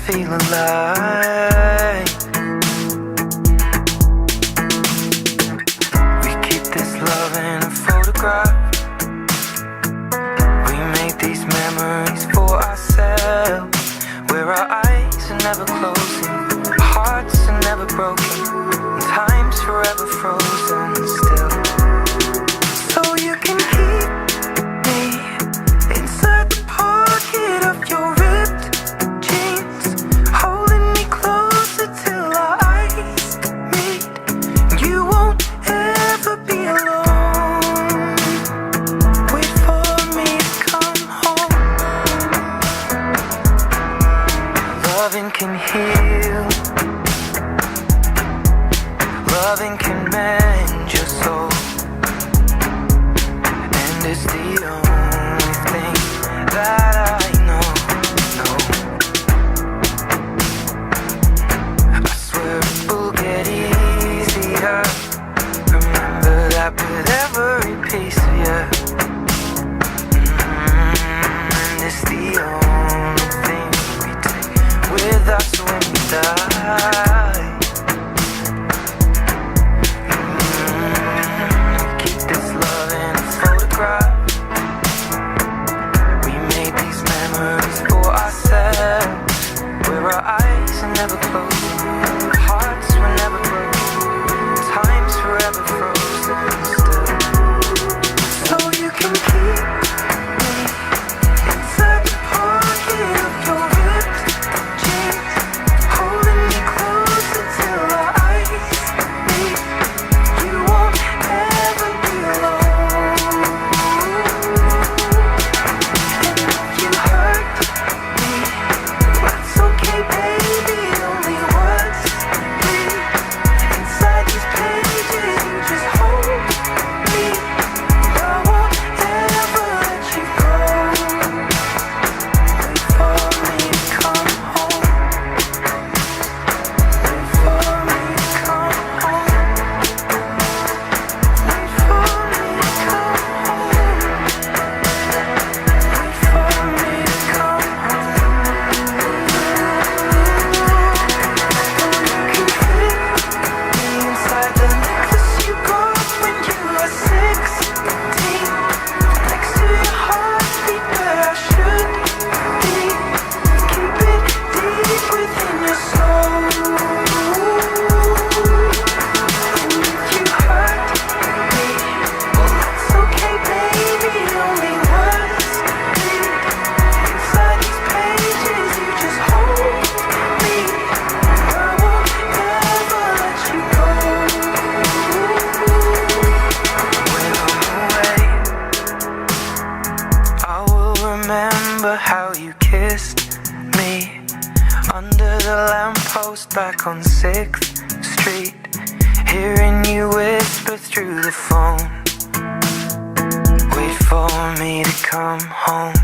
feel alive. We keep this love in a photograph. We make these memories for ourselves, where our eyes are never closing, our hearts are never broken, and time's forever frozen still. So you can keep me inside the pocket of your ripped jeans, holding me closer till our eyes meet. You won't ever be alone. Wait for me to come home. Loving can heal, loving can mend your soul, and it's the only thing that I know. I swear it will get easier. Remember that with every piece of you. And it's the only thing we take with us when we die. Keep this love in a photograph. We made these memories for ourselves, where our eyes are never closing, our hearts were never broken, time's forever frozen still. So you can keep me inside the pocket of your ripped jeans, holding me closer till our eyes meet. You won't ever be alone. And if you hurt me, that's okay, baby. Only words bleed inside these pages. You just hold me. I won't ever let you go. Wait for me to come home. Wait for me to come home. Wait for me to come home. Wait for me to come home. You can fit me inside the necklace you got when you were 16, next to your heartbeat where I should be. Keep it deep within your soul. And if you hurt me, well that's okay, baby. Only words bleed inside these pages. You just hold me. I won't ever let you go. When I'm away, I will remember how you kissed me under the lamppost back on 6th Street, hearing you whisper through the phone. Wait for me to come home.